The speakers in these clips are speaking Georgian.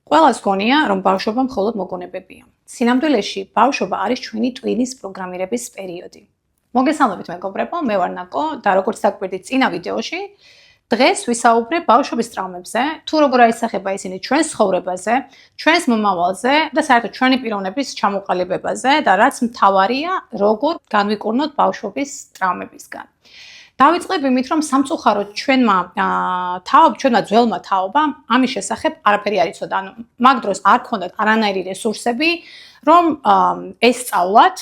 ყველას გონია, რომ ბავშვობა მხოლოდ მოგონებებია. სინამდვილეში ბავშვობა არის ჩვენი ტვინის პროგრამირების პერიოდი. მოგესალმებით მეგობრებო, მე ვარ ნაკო და როგორც დაგვირდით წინა ვიდეოში, დღეს ვისაუბრებ ბავშვობის ტრაუმებზე, თუ როგორ აისახება ისინი ჩვენს ცხოვრებაზე, ჩვენს მომავალზე და საერთოდ ჩვენი პიროვნების ჩამოყალიბებაზე და რაც მთავარია, როგორ განვიკურნოთ ბავშვობის ტრაუმებისგან. დავიწყებ იმით, რომ სამწუხაროდ ჩვენმა ძველმა თაობამ ამის შესახებ არაფერი არ იცოდა. ანუ მაგ დროს არ ქონდათ არანაირი რესურსები, რომ ესწავლათ,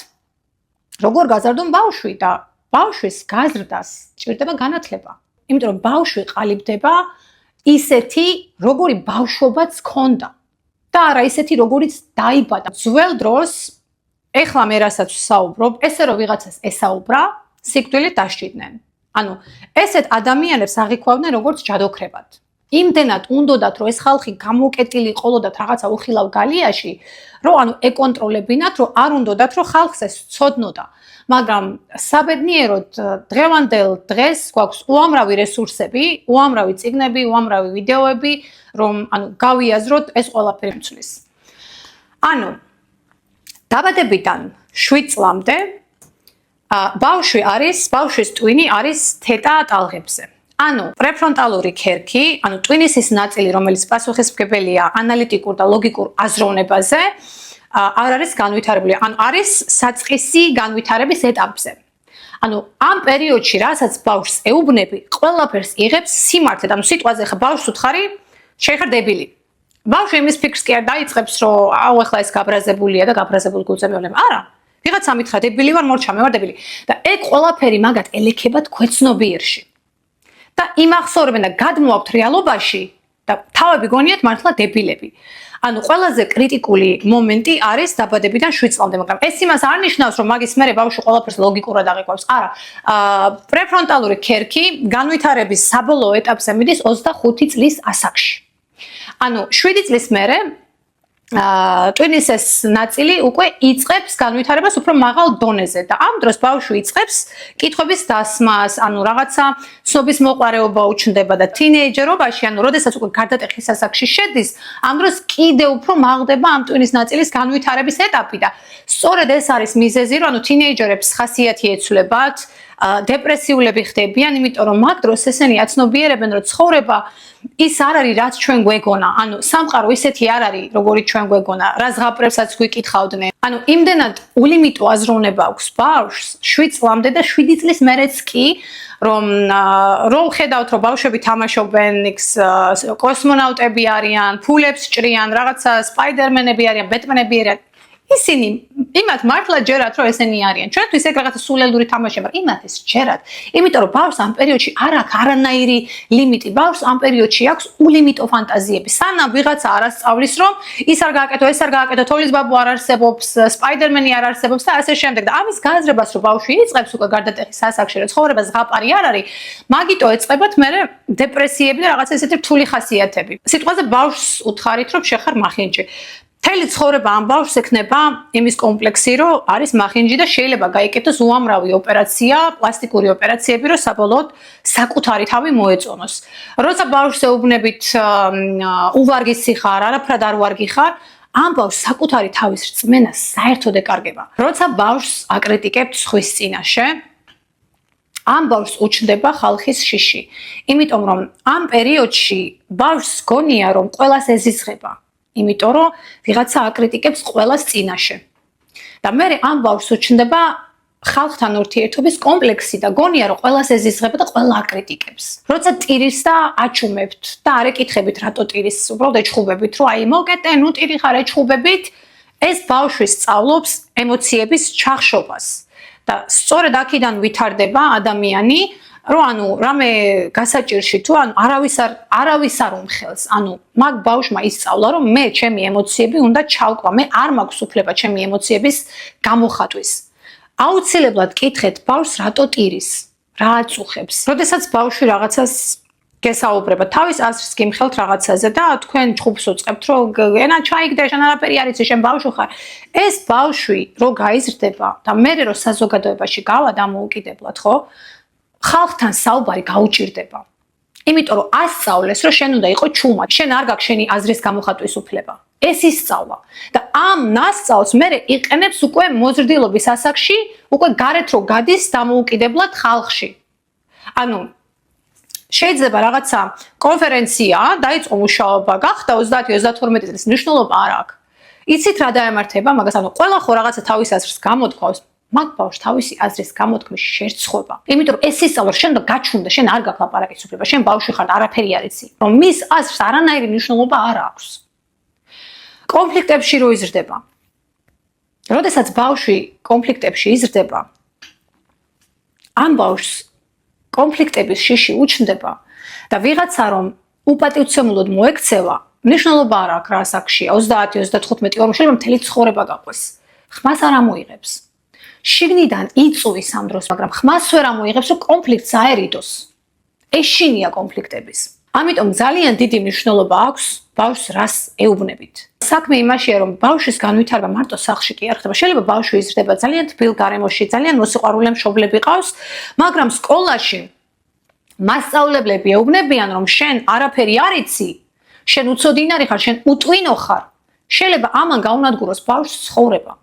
როგორ გაზარდონ ბავშვი და ბავშვის გაზრდას ჭირდება განათლება. იმიტომ რომ ბავშვი ყალიბდება ისეთი, როგორი ბავშვობაც ქონდა და არა ისეთი, როგორიც დაიბადა. ძველ დროს, ეხლა მე რასაც ვსაუბრობ, ესე რომ ვიღაცას ესაუბრა, სიკვდილით დასჭიდნენ. ანუ ესეთ ადამიანებს აღიქვავდნენ როგორც ჯადოქრებად. იმდენად უნდოდათ, რომ ეს ხალხი გამოკეტილი ყოლოდათ რაღაცა უხილავ გალიაში, რომ ანუ ეკონტროლებინათ, რომ არ უნდოდათ, რომ ხალხს ეს ცოდნოდა. მაგრამ საბედნიეროდ დღევანდელ დღეს გვაქვს უამრავი რესურსები, უამრავი წიგნები, უამრავი ვიდეოები, რომ ანუ გავიაზროთ ეს ყველაფერი მცვლის. ანუ დაბადებიდან 7 წლამდე ბავშვის ტვინი არის თეტა ტალღებზე. ანუ პრეფრონტალური ქერქი, ანუ ტვინის ის ნაწილი, რომელიც პასუხისმგებელია ანალიტიკურ და ლოგიკურ აზროვნებაზე, არ არის განვითარებული, ანუ არის საწყისი განვითარების ეტაპზე. ანუ ამ პერიოდში, რასაც ბავშვს ეუბნები, ყველაფერს იღებს სიმართლედ. ანუ სიტყვაზე ხა ბავშვს უთხარი, შეიხარ დებილი. ბავშვი იმის ფიქრს კი არ დაიწყებს, რომ აუ ახლა ეს გაბრაზებულია და გაბრაზებულ გულზე მეუბნება. არა. ვიღაცა მითხრა დებილი ვარ, მორჩა მე ვარ დებილი. და ეგ ყველაფერი მაგათ ელექება თქვენცნობიერში. და იმახსოვრებენ და გადმოაქვთ რეალობაში და თავები გონიათ მართლა დებილები. ანუ ყველაზე კრიტიკული მომენტი არის დაბადებიდან 7 წლამდე, მაგრამ ეს იმას არ ნიშნავს, რომ მაგის მერე ბავშვი ყველაფერს ლოგიკურად აღიქვავს. არა. პრეფრონტალური ქერქი განვითარების საბოლოო ეტაპზე მიდის 25 წლის ასაკში. ანუ 7 წლის მერე ტვინის ეს ნაწილი უკვე იწყებს განვითარებას უფრო მაღალ დონეზე და ამ დროს ბავშვი იწყებს კითხვების დასმას, ანუ რაღაცა ცნობის მოყარეობა უჩნდება და თინეიჯერობაში, ანუ როდესაც უკვე გარდატეხის ასაკში შედის, ამ დროს კიდევ უფრო მაღლდება ამ ტვინის ნაწილის განვითარების ეტაპი და სწორედ ეს არის მიზეზი, რომ ანუ თინეიჯერებს ხასიათი ეცვლებათ, დეპრესიულები ხდებიან, იმიტომ რომ მაგ დროს ესენი აცნობიერებენ, რომ ცხოვრება ის არ არის, რაც ჩვენ გვეგონა. ანუ სამყარო ისეთი არ არის, როგორიც ჩვენ გვეგონა, რა ზღაპრებსაც გვიკითხავდნენ. ანუ იმდენად ულიმიტო აზროვნება აქვს ბავშვს 7 წლამდე და 7 წლის მერეც კი, რომ ხედავთ, რომ ბავშვები თამაშობენ, კოსმონავტები არიან, ფულებს ჭრიან, რაღაცა სპაიდერმენები არიან, ბეტმენები არიან. ისინი იმათ მართლა ჯერათ, რომ ესენი არიან. ჩვენთვის ეგ რაღაცა სულელური თამაშია, მაგრამ იმათ ეს ჯერათ. იმიტომ რომ ბავშვს ამ პერიოდში არ აქვს არანაირი ლიმიტი. ბავშვს ამ პერიოდში აქვს ულიმიტო ფანტაზიები. სანამ ვიღაცა არ ასწავლის, რომ ის არ გააკეთო, ეს არ გააკეთო, თოლის ბაბუ არ არსებობს, სპაიდერმენი არ არსებობს და ასე შემდეგ. და ამის გაზრებას რომ ბავშვი იწყებს უკვე გარდატეხის ასაკში, რომ ცხოვრება ზღაპარი არ არის, მაგიტო ეწყებათ მერე დეპრესიები და რაღაცა ესეთი რთული ხასიათები. სიტყვაზე ბავშვს უთხარით, რომ შეხარ მახინჯი. მთელი ცხოვრება ამ ბავშვს ექნება იმის კომპლექსი, რომ არის მახინჯი და შეიძლება გაიკეთოს უამრავი ოპერაცია, პლასტიკური ოპერაციები, რომ საბოლოოდ საკუთარი თავი მოეწონოს. როცა ბავშვს ეუბნებით უვარგისი ხარ, არაფრად არ ვარგი ხარ, ამ ბავშვს საკუთარი თავის რწმენა საერთოდ ეკარგება. როცა ბავშვს აკრიტიკებთ სხვის წინაშე, ამ ბავშვს უჩნდება ხალხის შიში. იმიტომ რომ ამ პერიოდში ბავშვს გონია, რომ ყველას ეზიზღება. იმიტომ რომ ვიღაცა აკრიტიკებს ყველას წინაშე. და მე ამ ბავშვს უჩნდება ხალხთან ურთიერთობის კომპლექსი და გონია, რომ ყველას ეზიზღება და ყველა აკრიტიკებს. როცა ტირს და აჩუმებთ და არ ეკითხებით, რატო ტირს, უბრალოდ ეჩხუბებით, რომ აი მოკეტე, ნუ ტირი ხარ ეჩხუბებით, ეს ბავშვი სწავლობს ემოციების ჩახშობას. და სწორედ აქედან ვითარდება ადამიანი, რომ ანუ რამე გასაჭირში თუ ანუ არავის არ უმხელს. ანუ მაგ ბავშვმა ისწავლა, რომ მე ჩემი ემოციები უნდა ჩავკვა, მე არ მაქვს უფლება ჩემი ემოციების გამოხატვის. აუცილებლად კითხეთ ბავშვს, რატო ტირის, რა აწუხებს. როდესაც ბავშვი რაღაცას გესაუბრება, თავის აზრს გიმხელთ რაღაცაზე და თქვენ ჭუბს უწყებთ, რომ ენა ჩაიგდე, შენ არაფერი არ იცი, შენ ბავშვი ხარ. ეს ბავშვი რო გაიზრდება და მე რო საზოგადოებაში გავა დამოუკიდებლად, ხო? ხალხთან საუბარი გაუჭირდება. იმიტომ რომ ასწავლეს, რომ შენ უნდა იყო ჩუმა, შენ არ გაქვს შენი აზრის გამოხატვის უფლება. ეს ისწავლა და ამ ნასწავლს მე იყენებს უკვე მოზრდილობის ასაკში, უკვე გარეთ რო გადის დამოუკიდებლად ხალხში. ანუ შეიძლება რაღაცა კონფერენცია დაიწყო მუშაობა, გახდა 30-32 წლის მნიშვნელობა არ აქვს. იცით რა დაემართება მაგას, ანუ ყველა ხო რაღაცა თავის აზრს გამოთქვავს, მაგ ბავშვს თავისი აზრის გამოთქმაში შერცხვება. იმიტომ რომ ეს ისწავლა, შენ და გაჩვენდა, შენ არ გაქვს ლაპარაკის უფლება, შენ ბავშვი ხარ, არაფერი არ იცი, რომ მის აზრს არანაირი მნიშვნელობა არ აქვს. კონფლიქტებში რო იზრდება. როდესაც ბავშვი კონფლიქტებში იზრდება, ამ ბავშვს კონფლიქტების შიში უჩნდება და ვიღაცა რომ უპატივცემულოდ მოექცევა, მნიშვნელობა არ აქვს რა ასაკშია, 30-35 ორი შეიძლება მთელი ცხოვრება გაყვეს. ხმას არ ამოიღებს. შიგნიდან იწუვის ამ დროს, მაგრამ ხმას ვერ ამოიღებს, რომ კონფლიქტს აერიდოს. ეს შინია კონფლიქტების. ამიტომ ძალიან დიდი მნიშვნელობა აქვს ბავშვს რას ეუბნებით. საქმე იმაშია, რომ ბავშვის განვითარება მარტო სახლში კი არ ხდება. შეიძლება ბავშვი იზრდება ძალიან თბილ გარემოში, ძალიან მოსიყვარულე მშობლები ყავს, მაგრამ სკოლაში მასწავლებლები ეუბნებიან, რომ შენ არაფერი არ იცი, შენ უცოდინარი ხარ, შენ უტვინო ხარ. შეიძლება ამან გაუნადგუროს ბავშვს ცხოვრება.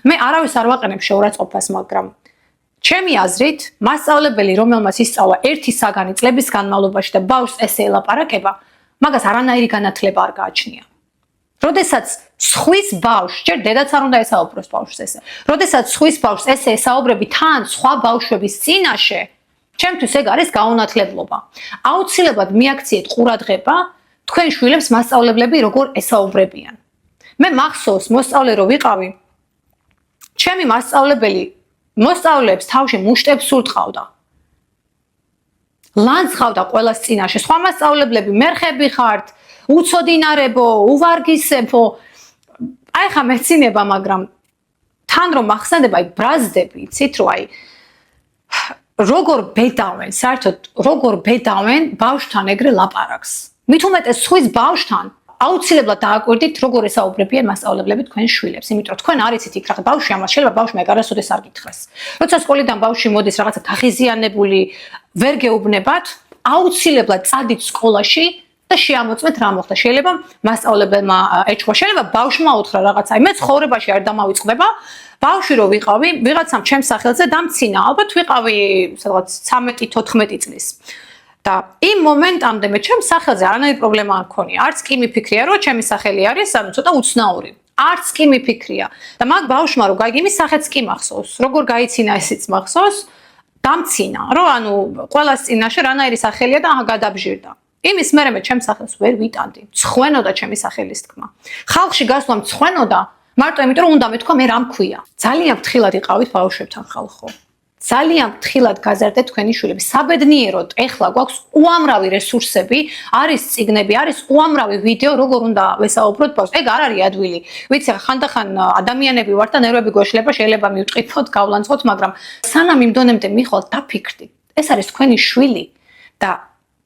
მე არავის არ ვაყენებ შეურაცხყოფას, მაგრამ ჩემი აზრით, მასწავლებელი, რომელმაც ისწავლა ერთი საგანი წლების განმავლობაში და ბავშვს ესე ელაპარაკება, მაგას არანაირი განათლება არ გააჩნია. როდესაც სხვის ბავშვს, ჯერ დედაც არ უნდა ესაუბროს ბავშვს ესე. როდესაც სხვის ბავშვს ესე ესაუბრები თან სხვა ბავშვების წინაშე, ჩემთვის ეგ არის გაუნათლებლობა. აუცილებლად მიაქციეთ ყურადღება თქვენ შვილებს მასწავლებლები როგორ ესაუბრებიან. მე მახსოვს მოსწავლე რო ვიყავი, ჩემი მასწავლებელი მოსწავლეებს თავში მუშტებს სულტყავდა. ლანძღავდა ყველას წინაშე. სხვა მასწავლებლები მერხები ხართ, უცოდინარებო, უვარგისებო. აი ხა მეცინება, მაგრამ თან რომ მახსენდება, აი ბრაზდები, იცით რომ აი როგორ ბედავენ, საერთოდ როგორ ბედავენ ბავშვთან ეგრე ლაპარაკს. მით უმეტეს სხვის ბავშვთან აუცილებლად დააკვირდით, როგორ ესაუბრებიან მასწავლებლები თქვენ შვილებს. იმიტომ რომ თქვენ არ იცით იქ რა ბავშვი ამას შეიძლება ბავშვი არასოდეს არ გითხრას. როცა სკოლიდან ბავშვი მოდის რაღაცა გაღიზიანებული, ვერ გეუბნებათ, აუცილებლად წადით სკოლაში და შეამოწმეთ რა მოხდა. შეიძლება მასწავლებელმა ეჩქვა, შეიძლება ბავშვმა უთხრა რაღაცა. მე ცხოვრებაში არ დამავიწყდება. ბავშვი რო ვიყავი, ვიღაცამ ჩემს სახელზე დამცინა. ალბათ ვიყავი სადღაც 13-14 წლის. და იმ მომენტამდე მე ჩემს სახელზე არანაირი პრობლემა არ მქონია. არც კი მიფიქრია, რომ ჩემი სახელი არის, ანუ ცოტა უცნაური. არც კი მიფიქრია. და მაგ ბავშვმა რო გაიგე, იმის სახელიც კი მახსოვს. როგორ გაიცინა ესეც მახსოვს, დამცინა, რომ ანუ ყველას წინაშე რანაირი სახელია და გადაბჟირდა. იმის მერე მე ჩემს სახელს ვერ ვიტანდი. მცხვენოდა ჩემი სახელის თქმა. ხალხში გასვლა მცხვენოდა, მარტო იმიტომ რომ უნდა მეთქვა მე რა მქვია. ძალიან ფრთხილად იყავით ბავშვებთან ხალხო. ძალიან ფრთხილად გაზარდეთ თქვენი შვილები. საბედნიეროდ ეხლა გვაქვს უამრავი რესურსები, არის წიგნები, არის უამრავი ვიდეო, როგორ უნდა ვესაუბროთ ბავშვს. ეგ არ არის ადვილი. ვიცი, ხანდახან ადამიანები ვართ და ნერვები გვეშლება, შეიძლება მივტყიფოთ, გავლანძღოთ, მაგრამ სანამ იმ დონემდე მიხვალთ, დაფიქრდით. ეს არის თქვენი შვილი და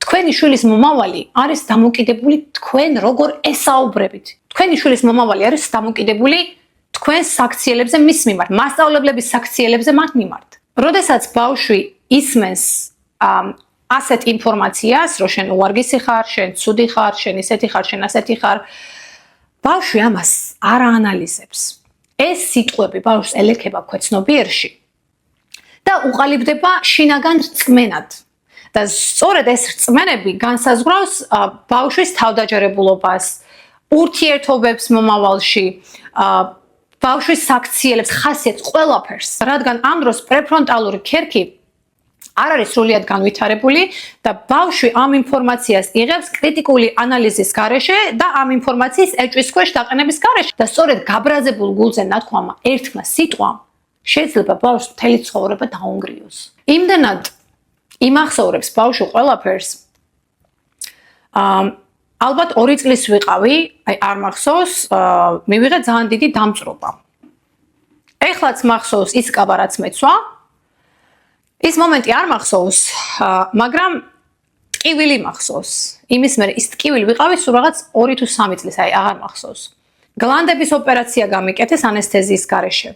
თქვენი შვილის მომავალი არის დამოკიდებული თქვენ როგორ ესაუბრებით. თქვენი შვილის მომავალი არის დამოკიდებული თქვენს საქციელებზე მის მიმართ, მასწავლებლების საქციელებზე მათ მიმართ. როდესაც ბავშვი ისმენს ასეთ ინფორმაციას, რომ შენ უვარგისი ხარ, შენ ცუდი ხარ, შენ ისეთი ხარ, შენ ასეთი ხარ, ბავშვი ამას არ აანალიზებს. ეს სიტყვები ბავშვს ელექება ქვეცნობიერში და უყალიბდება შინაგან რწმენად. და სწორედ ეს რწმენები განსაზღვრავს ბავშვის თავდაჯერებულობას, ურთიერთობებს მომავალში, ბავშვის საქციელებს, ხასიათს, ყველაფერს, რადგან ამ დროს პრეფრონტალური ქერქი არ არის სრულიად განვითარებული და ბავშვი ამ ინფორმაციას იღებს კრიტიკული ანალიზის გარეშე და ამ ინფორმაციის ეჭვის ქვეშ დაყენების გარეშე და სწორედ გაბრაზებულ გულზე ნათქვამა ერთმა სიტყვამ შეიძლება ბავშვს მთელი ცხოვრება დაუნგრიოს. იმდენად იმახსოვრებს ბავშვი ყველაფერს. ალბათ 2 წლის ვიყავი, აი არ მახსოვს, მივიღე ძალიან დიდი დამწრობა. ეხლაც მახსოვს ის კაბა რაც მეცვა. ის მომენტი არ მახსოვს, მაგრამ ტკივილი მახსოვს. იმის მერე ის ტკივილი ვიყავი სულ რაღაც 2 თუ 3 წლის, აი აღარ მახსოვს. გლანდების ოპერაცია გამიკეთეს ანესთეზიის გარეშე.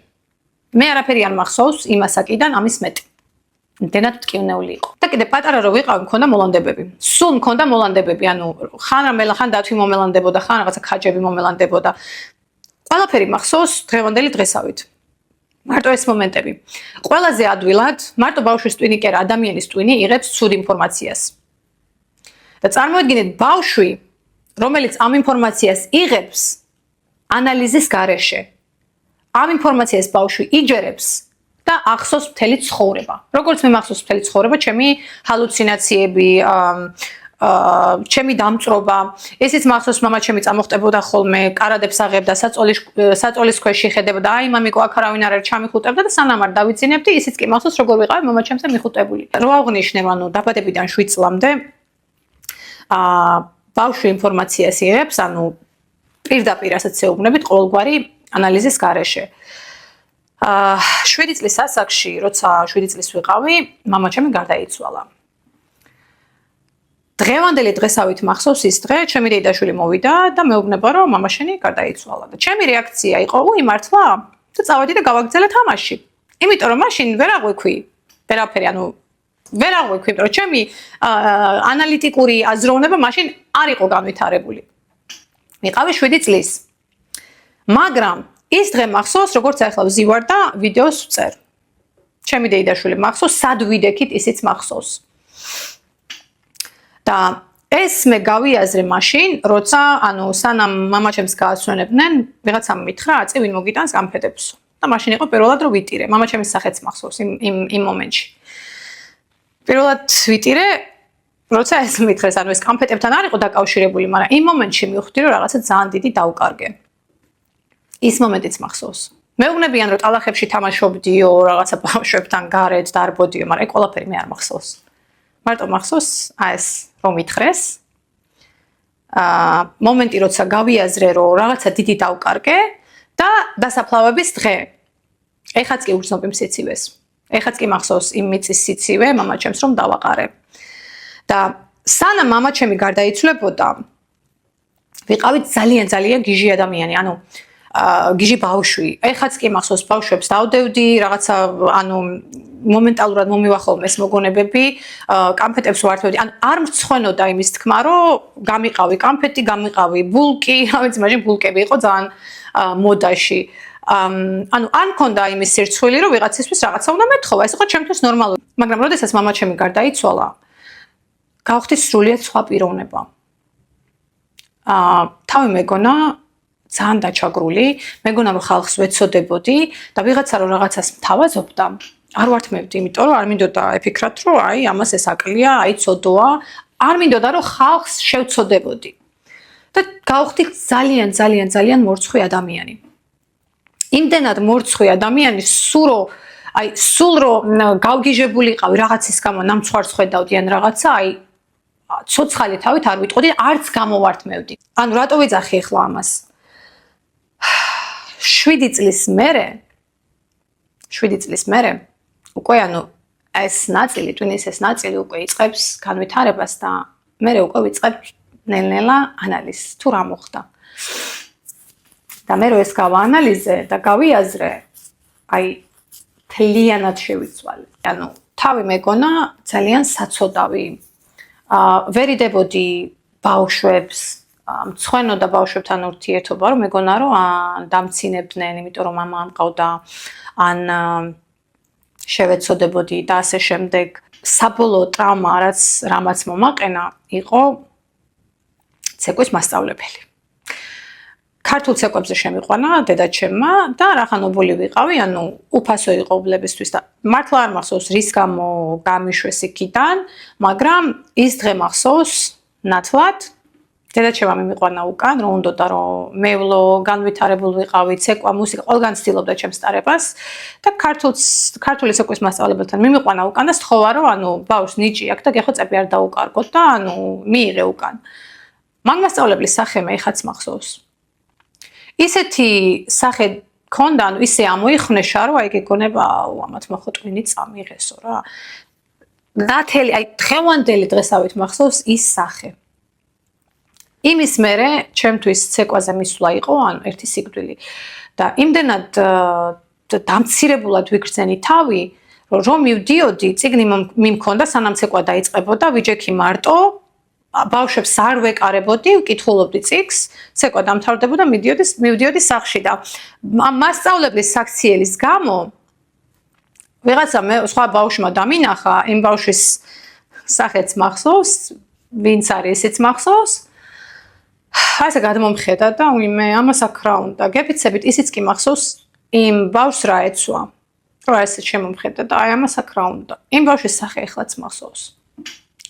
მე არაფერი არ მახსოვს იმასაკიდან ამის მეტი. იმდენად მტკივნეული იყო. და კიდე პატარა რო ვიყავი, მქონდა მოლანდებები. სულ მქონდა მოლანდებები, ანუ ხან რამელა ხან დათვი მომელანდებოდა, ხან რაღაცა ქაჯები მომელანდებოდა. ყველაფერი მახსოვს დღევანდელი დღესავით. მარტო ეს მომენტები. ყველაზე ადვილად, მარტო ბავშვის ტვინი კი არა, ადამიანის ტვინი იღებს ცუდ ინფორმაციას. და წარმოიდგინეთ ბავშვი, რომელიც ამ ინფორმაციას იღებს ანალიზის გარეშე. ამ ინფორმაციას ბავშვი იჯერებს და ახსოვს მთელი ცხოვრება. როგორც მე მახსოვს მთელი ცხოვრება, ჩემი ჰალუცინაციები, ჩემი დამწრობა, ესეც მახსოვს მამა ჩემი წამოხტებოდა ხოლმე, კარადებს აღებდა, საწოლის ქვეშ იხედებოდა, აი მამიკო აქ არავინ არ არის, ჩამიხუტებდა და სანამ არ დავიძინებდი, ისიც კი მახსოვს როგორ ვიყავი მამა ჩემზე მიხუტებული. რო აღნიშნე, ანუ დაბადებიდან 7 წლამდე ბავშვი ინფორმაციას იღებს, ანუ პირდაპირ ასეთ შეუბნებით ყოველგვარი ანალიზის გარეშე. 7 წლის ასაკში, როცა 7 წლის ვიყავი, მამა ჩემი გარდაიცვალა. დღევანდელი დღესავით მახსოვს ის დღე, ჩემი დეიდაშვილი მოვიდა და მეუბნება, რომ მამა შენი გარდაიცვალა. და ჩემი რეაქცია იყო, უი მართლა? და წავედი და გავაგრძელე თამაში. იმიტომ რომ მაშინ ვერ აღვიქვი, ვერაფერი, ანუ ვერ აღვიქვი, რომ ჩემი ანალიტიკური აზროვნება მაშინ არ იყო განვითარებული. ვიყავი 7 წლის. მაგრამ ის დღე მახსოვს, როგორც ახლა ვზივარ და ვიდეოს ვწერ. ჩემი დეიდაშვილი მახსოვს, სად ვიდექით, ისიც მახსოვს. და ეს მე გავიაზრე მაშინ, როცა, ანუ სანამ მამა ჩემს გაასვენებდნენ, ვიღაცამ მითხრა, აწი ვინ მოგიტანს კამფეტებსო. და მაშინ იყო პირველად რომ ვიტირე. მამა ჩემის სახეც მახსოვს იმ მომენტში. პირველად ვიტირე, როცა ეს მითხრეს, ანუ ეს კამფეტებთან არ იყო დაკავშირებული, მაგრამ იმ მომენტში მივხვდი, რომ რაღაცა ძალიან დიდი დაუკარგე. ის მომენტიც მახსოვს. მეუბნებიან, რომ ტალახებში თამაშობდიო, რაღაცა ბავშვებთან გარეთ დარბოდიო, მაგრამ ეს ყველაფერი მე არ მახსოვს. მარტო მახსოვს ეს რომ მითხრეს. მომენტი, როცა გავიაზრე, რომ რაღაცა დიდი დაუკარგე და დასაფლავების დღე. ეხაც კი უცნობი სიცივეს. ეხაც კი მახსოვს იმ მიწის სიცივე, მამა ჩემს რომ დავაყარე. და სანამ მამა ჩემი გარდაიცვლებოდა, ვიყავით ძალიან გიჟი ადამიანი, ანუ გიჟი ბავშვი. ეხაც კი მახსოვს ბავშვებს დავდევდი, რაღაცა, ანუ მომენტალურად მომივახო ეს მოგონებები, კამფეტებს ვართვევდი. ანუ არ მცხვენოდა იმის თქმა, რომ გამიყავი კამფეტი, გამიყავი ბულკი, ავიც მაშინ ბულკები იყო ძალიან მოდაში. ანუ არ მქონდა იმის სირცხვილი, რომ ვიღაცისთვის რაღაცა უნდა მეთხოვა. ეს იყო ჩემთვის ნორმალური. მაგრამ როდესაც მამა ჩემი გარდაიცვალა, გავხდი სრულიად სხვა პიროვნება. თავი მეგონა ძალიან დაჩაგრული, მეგონა რომ ხალხს ვეცოდებოდი და ვიღაცა რომ რაღაცას მთავაზობდა, არ ვართმევდი, იმიტომ რომ არ მინდოდა ეფიქრათ, რომ აი ამას ეს აკლია, აი ცოდოა, არ მინდოდა რომ ხალხს შევცოდებოდი. და გავხდი ძალიან მორცხვი ადამიანი. იმდენად მორცხვი ადამიანი, სულ რომ გავგიჟებულიყავი რაღაცის გამო, ნამცხვარს ხედავდი ან რაღაცა, აი ცოცხალი თავით არ ვიტყოდი, არც გამოვართმევდი. ანუ რატო ვიძახი ახლა ამას? 7 წლის მერე უკვე ანუ ეს ნაწილი, ტვინის ეს ნაწილი უკვე იწყებს განვითარებას და მერე უკვე ვიწყებ ნელ-ნელა ანალიზს, თუ რა მოხდა. და მე რო ეს გავაანალიზე და გავიაზრე, აი თლიანად შევიცვალე. ანუ თავი მეგონა ძალიან საცოდავი. ვერიდებოდი ბავშვებს, მცხვენოდა ბავშვებთან ურთიერთობა, რომ მეგონა რომ დამცინებდნენ, იმიტომ რომ მამა ამყავდა, ან შევეცოდებოდი და ასე შემდეგ. საბოლოო ტრავმა, რამაც მომაყენა, იყო ცეკვის მასწავლებელი. ქართულ ცეკვებზე შემიყვანა დედაჩემმა და რახანობული ვიყავი, ანუ უფასო იყო უბლებისთვის და მართლა არ მახსოვს რის გამო გამიშვეს იქიდან, მაგრამ ის დღე მახსოვს ნათლად. დედაჩემმა მიმიყვანა უკან, რომ უნდოდა რომ მევლო, განვითარებულ ვიყავი, ცეკვა, მუსიკა, ყველგან ცდილობდა ჩემს ტარებას და ქართული ცეკვის მასწავლებელთან მიმიყვანა უკან და სთხოვა რომ ანუ ბავშვს ნიჭი აქვს და გეხოცები არ დაუკარგოთ და ანუ მიიღე უკან. მაგ მასწავლებლის სახე მე ხაც მახსოვს. ისეთი სახე ქონდა, ანუ ისე ამოიხმნეშა, რომ აი გეკონება, ამათ მოხო ტვინი წამიღესო რა. ნათელი, აი დღევანდელი დღესავით მახსოვს ის სახე. იმის მერე ჩემთვის ცეკვაზე მისვლა იყო, ანუ ერთი სიკვდილი და იმდენად დამცირებულად ვიგრძენი თავი, რომ მივდიოდი, წიგნი მიმქონდა, სანამ ცეკვა დაიწყებოდა, ვიჯექი მარტო, ბავშვებს არ ვეკარებოდი, ვკითხულობდი წიგნს, ცეკვა დამთავრდებოდა, მივდიოდი სახლში და მასწავლებლის საქციელის გამო ვიღაცა მე სხვა ბავშვმა დამინახა, იმ ბავშვის სახეც მახსოვს, ვინც არის ესეც მახსოვს. აი ესე გადმომხედა და ვიმე ამას აქ რა უნდა. გეფიცებით ისიც კი მახსოვს იმ ბავშვს რა ეცვა. რა ესე შემომხედა და აი ამას აქ რა უნდა. იმ ბავშვის სახე ეხლაც მახსოვს.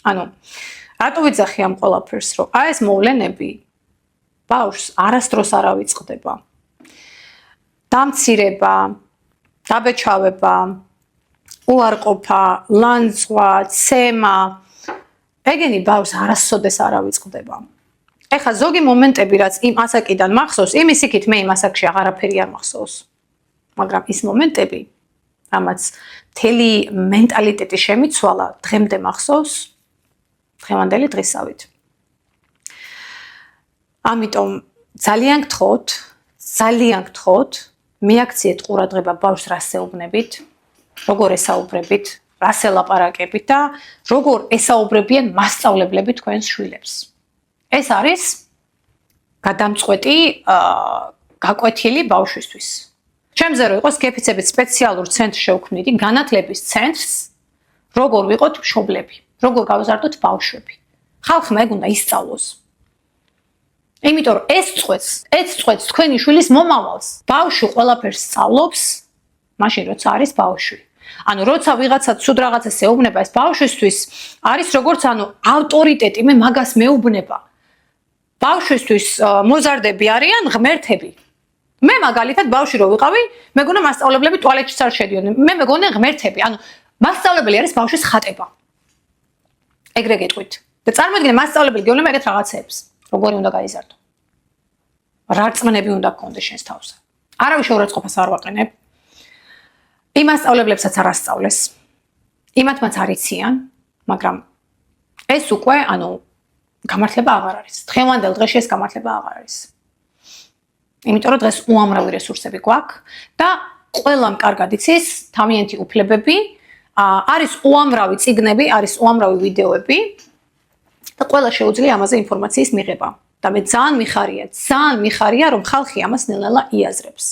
ანუ რატო ვიძახი ამ ყველაფერს, რომ აი ეს მოვლენები ბავშვს არასდროს არ ავიწყდება. დამცირება, დაბეჭავება, უარყოფა, ლანძღვა, ცემა, ეგენი ბავშვს არასოდეს არ ავიწყდება. ეხლა ზოგი მომენტები, რაც იმ ასაკიდან მახსოვს, იმის იქით მე იმ ასაკში აღარაფერი არ მახსოვს. მაგრამ ის მომენტები, რამაც მთელი მენტალიტეტი შემიცვალა, დღემდე მახსოვს, დღევანდელი დღისავით. ამიტომ ძალიან გთხოვთ, მიაქციეთ ყურადღება ბავშვს რას ეუბნებით, როგორ ესაუბრებით, რას ელაპარაკებით და როგორ ესაუბრებიან მასწავლებლები თქვენს შვილებს. ეს არის გადამწყვეტი გაკვეთილი ბავშვისთვის. ჩემზე რო იყოს გეფიცებით სპეციალურ ცენტრს შევქმნიდი, განათლების ცენტრს, როგორ ვიყოთ მშობლები, როგორ გავზარდოთ ბავშვები. ხალხმა ეგ უნდა ისწავლოს. იმიტომ რომ ეს წყვეტს თქვენი შვილის მომავალს. ბავშვი ყველაფერს სწავლობს, მაშინ როცა არის ბავშვი. ანუ როცა ვიღაცა ცუდ რაღაცას ეუბნება, ეს ბავშვისთვის არის როგორც ავტორიტეტი, მე მაგას მეუბნება. ბავშვისთვის მოზარდები არიან ღმერთები. მე მაგალითად ბავშვი რო ვიყავი, მეგონა მასწავლებლები ტუალეტშიც არ შედიოდნენ. მე მეგონა ღმერთები, ანუ მასწავლებელი არის ბავშვის ხატება. ეგრე გეტყვით. და წარმოიდგინე მასწავლებელი გეუბნება ეგეთ რაღაცებს. როგორი უნდა გაიზარდო? რა რწმენები უნდა გქონდეს შენს თავზე? არავის შეურაცხყოფას არ ვაყენებ. იმ მასწავლებლებსაც არ ასწავლეს. იმათმაც არ იციან, მაგრამ ეს უკვე, გამართლება აღარ არის. დღევანდელ დღეში ეს გამართლება აღარ არის. იმიტომ რომ დღეს უამრავი რესურსები გვაქვს და ყველამ კარგად იცის თავიანთი უფლებები, არის უამრავი წიგნები, არის უამრავი ვიდეოები და ყველა შეუძლია ამაზე ინფორმაციის მიღება. და მე ძალიან მიხარია, რომ ხალხი ამას ნელ-ნელა იაზრებს.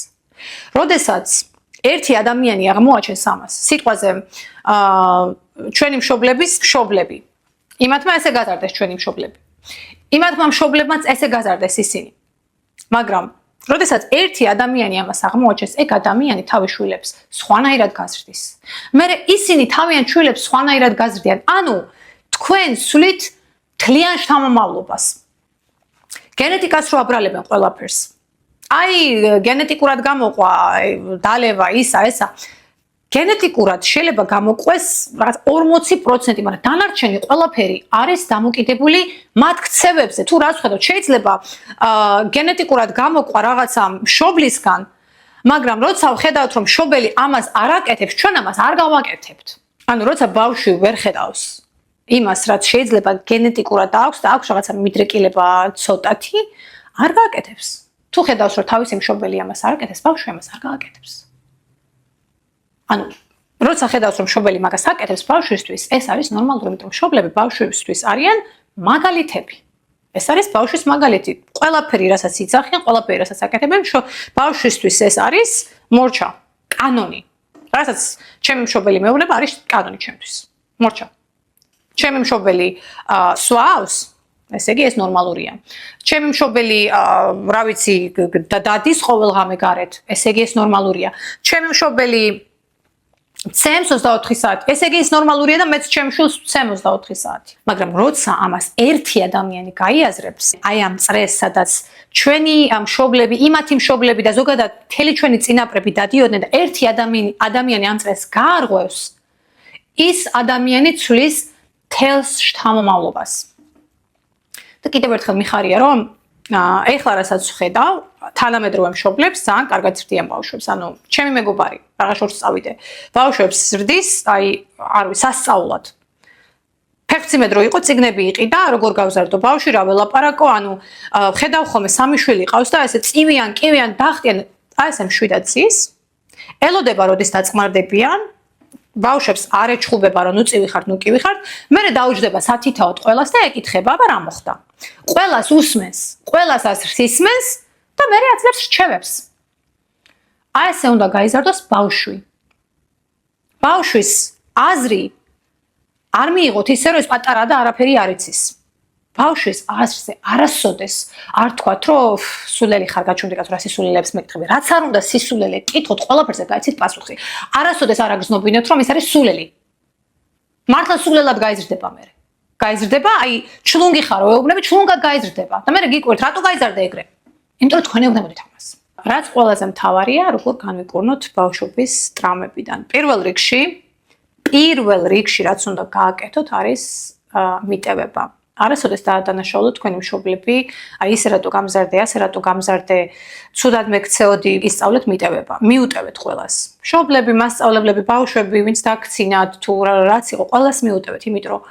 როდესაც ერთი ადამიანი აღმოაჩენს ამას, სიტყვაზე ჩვენი მშობლების მშობლები. იმათმა ესე გაზარდეს ჩვენი მშობლები. იმათმა მშობლებმაც ესე გაზარდეს ისინი. მაგრამ როდესაც ერთი ადამიანი ამას აღმოაჩენს, ეგ ადამიანი თავის შვილებს სხვანაირად გაზრდის. მერე ისინი თავიანთ შვილებს სხვანაირად გაზრდიან. ანუ თქვენ სულით თლიან შთამომავლობას. გენეტიკას რო აბრალებენ ყველაფერს. აი გენეტიკურად გამოყვა დალევა ისა ესა. გენეტიკურად შეიძლება გამოყვეს რაღაც 40%, მაგრამ დანარჩენი ყველაფერი არის დამოკიდებული მათ ქცევებზე. თუ რაც ხედავთ, შეიძლება გენეტიკურად გამოყვა რაღაცა მშობლისგან, მაგრამ როცა ხედავთ, რომ მშობელი ამას არ აკეთებს, ჩვენ ამას არ გავაკეთებთ. ანუ როცა ბავშვი ვერ ხედავს იმას, რაც შეიძლება გენეტიკურად აქვს და აქვს რაღაცა მიდრეკილება ცოტათი, არ გააკეთებს. თუ ხედავს, რომ თავისი მშობელი ამას არ აკეთებს, ბავშვი ამას არ გააკეთებს. ანუ როცა ხედავს, რომ მშობელი მაგას აკეთებს ბავშვისთვის, ეს არის ნორმალური, იმიტომ რომ მშობლები ბავშვისთვის არიან მაგალითები. ეს არის ბავშვის მაგალითი. ყველაფერი, რასაც იცახიან, ყველაფერი, რასაც აკეთებენ, ბავშვისთვის ეს არის მორჩა, კანონი. რასაც ჩემი მშობელი მეუბნება, არის კანონი ჩემთვის. მორჩა. ჩემი მშობელი სვავს, ესე იგი ეს ნორმალურია. ჩემი მშობელი, რა ვიცი, დადის ყოველღამე გარეთ, ესე იგი ეს ნორმალურია. ჩემი მშობელი ცემს 24 საათი. ესე იგი ეს ნორმალურია და მეც ჩემ შვილს ვცემ 24 საათი. მაგრამ როცა ამას ერთი ადამიანი გაიაზრებს, აი ამ წრეს, სადაც ჩვენი მშობლები, იმათი მშობლები და ზოგადად მთელი ჩვენი წინაპრები დადიოდნენ და ერთი ადამიანი ამ წრეს გაარღვევს, ის ადამიანი ცვლის თელს შთამომავლობას. და კიდევ ერთხელ მიხარია, რომ ეხლა რასაც ვხედავ, თანამედროვე მშობლებს ძალიან კარგად ზრდიან ბავშვებს. ანუ ჩემი მეგობარი, რაღა შორს წავიდე, ბავშვებს ზრდის, აი, არ ვიცი, სასწაულად. ფეხმძიმედ რო იყო, წიგნები იყიდა, როგორ გავზარდო ბავშვი, რა ველაპარაკო, ანუ ხედავ ხოლმე სამი შვილი ყავს და ესე წივიან, კივიან, დახტიან, აი ესე მშვიდად ზის. ელოდება, როდის დაწყმარდებიან, ბავშვებს არ ეჩხუბება რომ ნუ წივიხართ, ნუ კი ვიხართ, მერე დაუჯდება სათითაოდ ყველას და ეკითხება, აბა რა მოხდა. ყველას უსმენს, ყველას აზრს ისმენს და მერე აძლევს რჩევებს. აი ესე უნდა გაიზარდოს ბავშვი. ბავშვის აზრი არ მიიღოთ ისე რომ ეს პატარა და არაფერი არ იცის. ბავშვის აზრზე არასოდეს არ თქვათ რომ სულელი ხარ გაჩვენდიკათ რა სისულელებს მეკითხები. რაც არ უნდა სისულელე კითხოთ, ყველაფერზე გაიცით პასუხი. არასოდეს არ აგრძნობინოთ რომ ეს არის სულელი. მართლა სულელად გაიზრდება მერე. გაიზრდება, აი ჩლუნგი ხარო, ეუბნები ჩლუნგად გაიზრდება. და მერე გიკვირთ, რატო გაიზარდა ეგრე? იმიტომ რომ თქვენ ეუბნებოდით ამას. რაც ყველაზე მთავარია, როგორ განვიკურნოთ ბავშვობის ტრაუმებიდან. პირველ რიგში რაც უნდა გააკეთოთ არის მიტევება. არასოდეს დაადანაშაულოთ თქვენი მშობლები, აი ისე რატო გამზარდე, ასე რატო გამზარდე, ცუდად მეკცეოდი, ისწავლეთ მიტევება. მიუტევეთ ყველას. მშობლები, მასწავლებლები, ბავშვები, ვინც დაქცინათ თუ რაც იყო, ყველას მიუტევეთ, იმიტომ რომ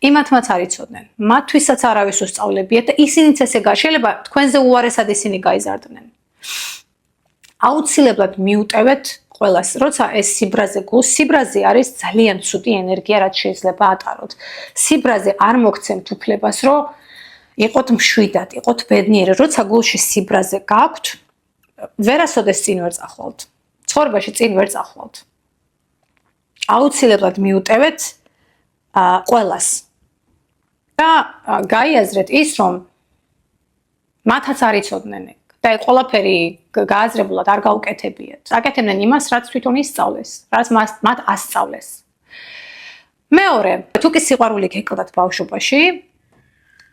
იმათმაც არ იცოდნენ. მათთვისაც არავის უსწავლებიათ და ისინიც ესე შეიძლება თქვენზე უარესად ისინი გაიზარდნენ. აუცილებლად მიუტევეთ ყველას, როცა ეს სიბრაზე არის ძალიან ცუდი ენერგია, რაც შეიძლება ატაროთ. სიბრაზე არ მოგცემთ უფლებას, რომ იყოთ მშვიდად, იყოთ ბედნიერი. როცა გულში სიბრაზე გაქვთ, ვერასოდეს წინ ვერ წახვალთ. ცხოვრებაში წინ ვერ წახვალთ. აუცილებლად მიუტევეთ ყველას. და გაიაზრეთ ის, რომ მათაც არ იცოდნენ და ყველაფერი გააზრებულად არ გაუკეთებიათ. აკეთებდნენ იმას, რაც თვითონ ისწავლეს, რაც მათ ასწავლეს. მეორე, თუ კი სიყვარული გეკლდათ ბავშვობაში,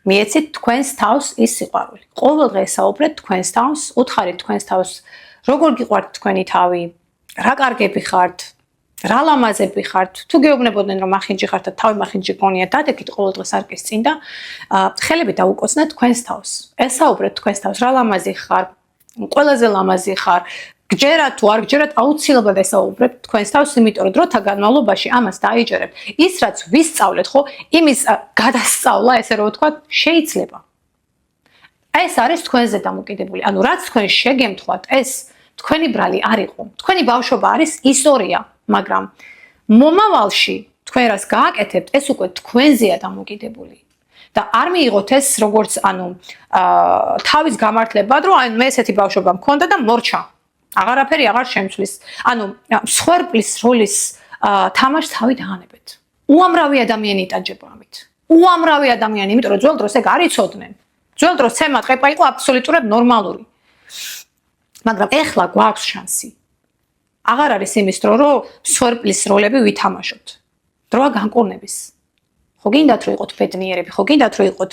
მიეცით თქვენს თავს ის სიყვარული. ყოველ დღე საუბრეთ თქვენს თავს, უთხარით თქვენს თავს, როგორ გიყვართ თქვენი თავი, რა კარგები ხართ, რა ლამაზები ხართ. თუ გეუბნებოდნენ რომ მახინჯი ხართ და თავი მახინჯი გონიათ, დადეკით ყოველ დღე სარკის წინ და ხელები დაუკოცნეთ თქვენს თავს. ესაუბრეთ თქვენს თავს, რა ლამაზი ხარ, ყველაზე ლამაზი ხარ. გჯერათ თუ არ გჯერათ, აუცილებლად ესაუბრეთ თქვენს თავს, იმიტომ რომ დროთა განმავლობაში ამას დაიჯერებთ. ის რაც ვისწავლეთ, ხო, იმის გადასწავლა, ესე რომ ვთქვათ, შეიძლება. ეს არის თქვენზე დამოკიდებული. ანუ რაც თქვენ შეგემთხვათ, ეს თქვენი ბრალი არ იყო. თქვენი ბავშვობა არის ისტორია, მაგრამ მომავალში თქვენ რას გააკეთებთ, ეს უკვე თქვენზეა დამოკიდებული. და არ მიიღოთ ეს როგორც თავის გამართლებად, რომ მე ესეთი ბავშვობა მქონდა და მორჩა. აღარაფერი აღარ შემცვლის. მსხვერპლის როლის თამაშს თავი დაანებეთ. უამრავი ადამიანი იტანჯება ამით. უამრავი ადამიანი, იმიტომ რომ ძველ დროს ეგ არ იცოდნენ. ძველ დროს ცემა ტყეპა იყო აბსოლუტურად ნორმალური. მაგრამ ეხლა გვაქვს შანსი. აღარ არის იმის დრო, რომ მსხვერპლის როლები ვითამაშოთ. დროა განკურნების. ხო გინდათ რომ იყოთ ბედნიერები, ხო გინდათ რომ იყოთ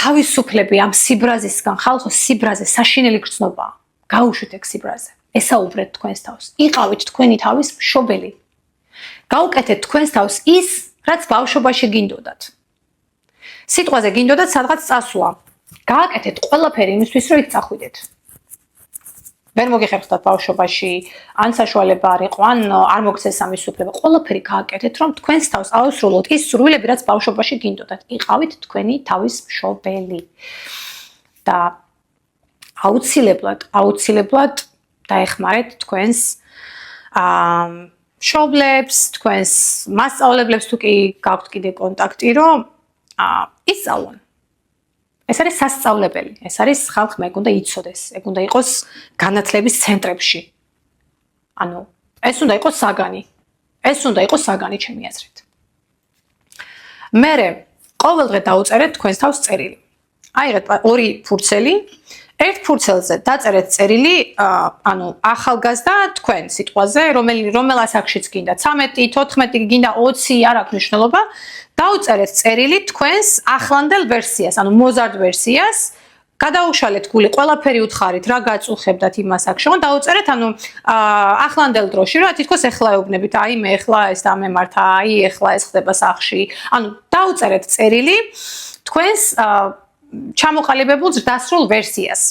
თავისუფლები ამ სიბრაზისგან, ხალხო სიბრაზე საშინელი გრძნობაა. გაუშვით ეგ სიბრაზე. ესაუბრეთ თქვენს თავს. იყავით თქვენი თავის მშობელი. გაუკეთეთ თქვენს თავს ის, რაც ბავშვობაში გინდოდათ. სიტყვაზე გინდოდათ სადღაც წასვლა. გააკეთეთ ყველაფერი იმისთვის, რომ იქ წახვიდეთ. ვერ მოგიხერხდათ ბავშვობაში, ან საშუალება არ იყო, ან არ მოგცეს ამის უფლება. ყველაფერი გააკეთეთ, რომ თქვენს თავს აუსრულოთ ის სურვილები, რაც ბავშვობაში გინდოდათ. იყავით თქვენი თავის მშობელი. და აუცილებლად დაეხმარეთ თქვენს მშობლებს, თქვენს მასწავლებლებს, თუ კი გაქვთ კიდე კონტაქტი, რომ ისწავლონ. ეს არის სასწავლებელი. ეს არის ხალხმა ეგ უნდა იცოდეს. ეგ უნდა იყოს განათლების ცენტრებში. ანუ ეს უნდა იყოს საგანი. ეს უნდა იყოს საგანი ჩემი აზრით. მერე ყოველ დღე დაუწერეთ თქვენს თავს წერილი. აიღეთ ორი ფურცელი. ერთ ფურცელზე დაწერეთ წერილი, ახალგაზრდა თქვენ სიტყვაზე, რომელ ასაკშიც გინდა 13, 14, გინდა 20, არ აქვს მნიშვნელობა. დაუწერეთ წერილი თქვენს ახლანდელ ვერსიას, მოზარდ ვერსიას. გადაუშალეთ გული, ყველაფერი უთხარით, რა გაწუხებდათ იმ ასაკში. დაუწერეთ, ახლანდელ დროში, რა თითქოს ეხლა ეუბნებით, აი მე ეხლა ეს დამემართა, აი ეხლა ეს ხდება სახლში. დაუწერეთ წერილი თქვენს ჩამოყალიბებულ დასრულ ვერსიას.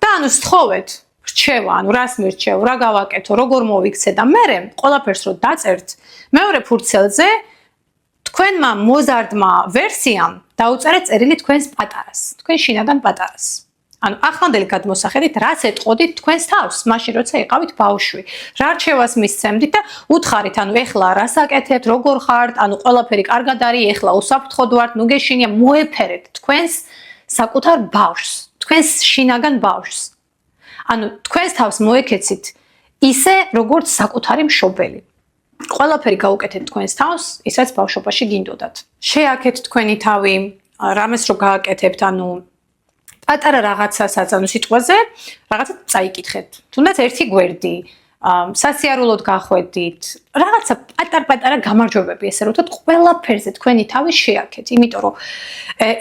და სთხოვეთ რჩევა, რას მირჩევ, რა გავაკეთო, როგორ მოვიქცე და მერე ყველაფერს რო დაწერთ, მეორე ფურცელზე თქვენმა მოზარდმა ვერსიამ დაუწერეთ წერილი თქვენს პატარას, თქვენ შინაგან პატარას. ანუ ახლანდელი გადმოსახედით რაც ეტყოდით თქვენს თავს, მაშინ როცა იყავით ბავშვი. რა რჩევას მისცემდით და უთხარით, ანუ ეხლა რას აკეთებთ, როგორ ხართ, ანუ ყველაფერი კარგად არის, ეხლა უსაფრთხოდ ვართ, ნუ გეშინია, მოეფერეთ თქვენს საკუთარ ბავშვს, თქვენს შინაგან ბავშვს. ანუ თქვენს თავს მოეკეცით ისე, როგორც საკუთარი მშობელი. ყველაფერი გაუკეთეთ თქვენს თავს, ისაც ბავშვობაში გინდოდათ. შეაქეთ თქვენი თავი, რამეს რო გააკეთებთ, ანუ პატარა რაღაცასაც, ანუ სიტყვაზე, რაღაცა წაიკითხეთ. თუნდაც ერთი გვერდი, სასიარულოდ გახვედით, რაღაცა პატარ-პატარა გამარჯვებები, ესე რომ ვთქვათ, ყველაფერზე თქვენი თავი შეაქეთ, იმიტომ რომ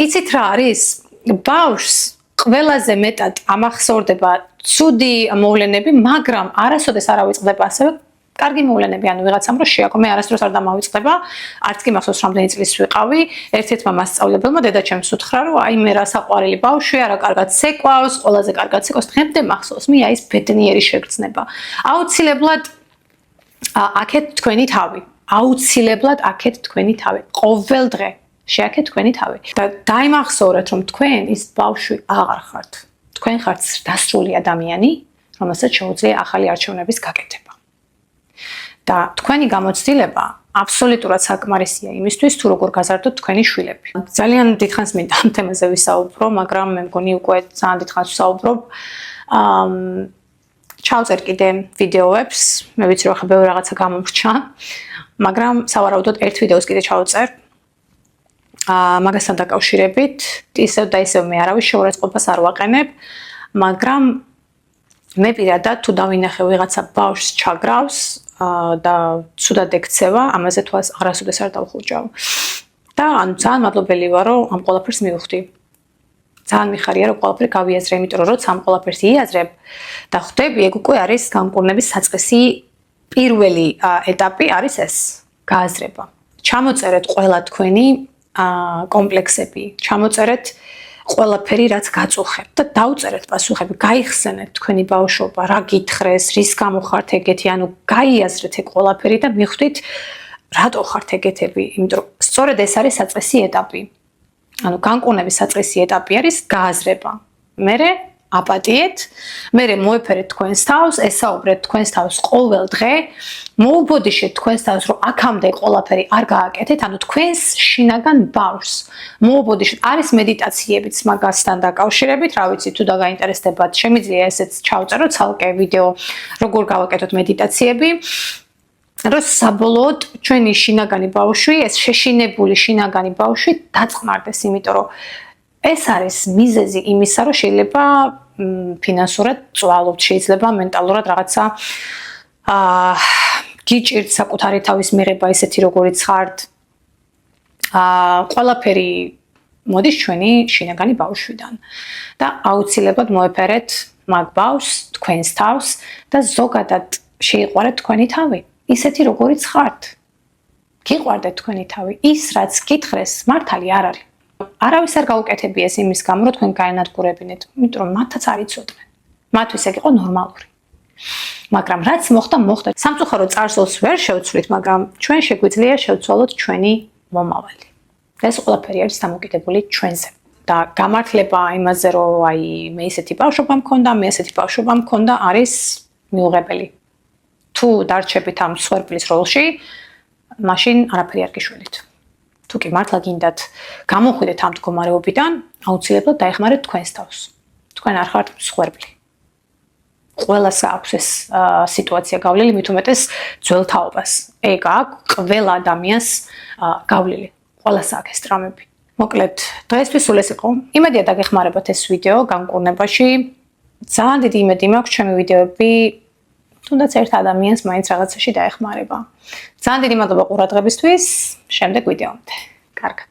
იცით რა არის? ბავშვს ყველაზე მეტად ამახსოვრდება ცუდი მოვლენები, მაგრამ არასოდეს არ ავიწყდება ასევე კარგი მოვლენები, ანუ ვიღაცამ რო შეაქო, მე არასდროს არ დამავიწყდება, არც კი მახსოვს რამდენი წლის ვიყავი, ერთ-ერთმა მასწავლებელმა დედაჩემს უთხრა, რომ აი მე რა საყვარელი ბავშვია, რა კარგად ცეკვავს, ყველაზე კარგად ცეკვავს, დღემდე მახსოვს, მე აი ეს ბედნიერი შეგრძნება. აუცილებლად აქეთ თქვენი თავი, აუცილებლად აქეთ თქვენი თავი, ყოველ დღე შეაქეთ თქვენი თავი და დაიმახსოვრეთ, რომ თქვენ ის ბავშვი აღარ ხართ. თქვენ ხართ დასრული ადამიანი, რომელსაც შეუძლია ახალი არჩევნების გაკეთება. და თქვენი გამოცდილება აბსოლუტურად საკმარისია იმისთვის, თუ როგორ გაზარდოთ თქვენი შვილები. ძალიან დიდხანს მინდა ამ თემაზე ვისაუბრო, მაგრამ მე მგონი უკვე ძალიან დიდხანს ვსაუბრობ. ჩავწერ კიდე ვიდეოებს, მე ვიცი რომ ახლა ბევრი რაღაცა გამომრჩა, მაგრამ სავარაუდოდ ერთ ვიდეოს კიდე ჩავწერ. მაგასთან დაკავშირებით, ისევ და ისევ მე არავის შეურაცხყოფას არ ვაყენებ, მაგრამ მე პირადად თუ დავინახე ვიღაცა ბავშვს ჩაგრავს და ცუდად ექცევა, ამაზე თუ არასოდეს არ დავხურჯავ. და ანუ ძალიან მადლობელი ვარ, რომ ამ ყველაფერს მივხვდი. ძალიან მიხარია, რომ ყველაფერი გავიაზრე, იმიტომ რომ როცა ამ ყველაფერს იაზრებ და ხვდები, ეგ უკვე არის გამკურნების საწყისი პირველი ეტაპი არის ეს, გააზრება. ჩამოწერეთ ყველა თქვენი კომპლექსები, ჩამოწერეთ ყველაფერი, რაც გაწუხებთ და დაუწერეთ პასუხები, გაიხსენეთ თქვენი ბავშვობა, რა გითხრეს, რის გამო ხართ ეგეთი, ანუ გაიაზრეთ ეგ ყველაფერი და მიხვდით, რატო ხართ ეგეთები, იმიტომ რომ სწორედ ეს არის საწყისი ეტაპი. ანუ განკურნების საწყისი ეტაპი არის გააზრება. მერე აპატიეთ, მერე მოეფერეთ თქვენს თავს, ესაუბრეთ თქვენს თავს ყოველ დღე, მოუბოდიშეთ თქვენს თავს, რომ აქამდე ყველაფერი არ გააკეთეთ, ანუ თქვენს შინაგან ბავშვს მოუბოდიშეთ. არის მედიტაციებიც მაგასთან დაკავშირებით, რა ვიცი, თუ დაგაინტერესდებათ, შემიძლია ესეც ჩავწეროთ ცალკე ვიდეო, როგორ გავაკეთოთ მედიტაციები. რომ საბოლოოდ ჩვენი შინაგანი ბავშვი, ეს შეშინებული შინაგანი ბავშვი დაწყმარდეს, იმიტომ რომ ეს არის მიზეზი იმისა, რომ შეიძლება ფინანსურად წვალოთ, შეიძლება მენტალურად რაღაცა გიჭირთ საკუთარი თავის მიღება ისეთი როგორიც ხართ. ყველაფერი მოდის ჩვენი შინაგანი ბავშვიდან და აუცილებლად მოეფერეთ მაგ ბავშვს, თქვენს თავს და ზოგადად შეიყვარეთ თქვენი თავი, ისეთი როგორიც ხართ. გიყვარდეთ თქვენი თავი, ის რაც გითხრეს, მართალი არ არის. არავის არ გაუკეთებიეს იმის გამო, რომ თქვენ გაენადგურებინეთ, იმიტომ რომ მათაც არ იცოდნენ. მათთვის ეგ იყო ნორმალური. მაგრამ რაც მოხდა, მოხდა. სამწუხარო წარსულს ვერ შევცვლით, მაგრამ ჩვენ შეგვიძლია შევცვალოთ ჩვენი მომავალი. ეს ყველაფერი არის დამოკიდებული ჩვენზე. და გამართლება იმაზე, რომ აი მე ისეთი ბავშვობა მქონდა, მე ესეთი ბავშვობა მქონდა, არის მიუღებელი. თუ დარჩებით ამ სვერპლის როლში, მაშინ არაფერი არ გიშველით. თუ კი მართლა გინდათ გამოხვიდეთ ამ მდგომარეობიდან, აუცილებლად დაეხმარეთ თქვენს თავს. თქვენ არ ხართ მსხვერპლი. ყველას აქვს ეს სიტუაცია გავლილი, მით უმეტეს ძველ თაობას. ეგ აქვს ყველა ადამიანს გავლილი. ყველას აქვს ეს ტრამები. მოკლედ, დღესთვის სულ ეს იყო. იმედია დაგეხმარებათ ეს ვიდეო განკურნებაში. ძალიან დიდი იმედი მაქვს ჩემი ვიდეოები თუნდაც ერთ ადამიანს მაინც რაღაცაში დაეხმარება. ძალიან დიდი მადლობა ყურადღებისთვის. შემდეგ ვიდეომდე. კარგად.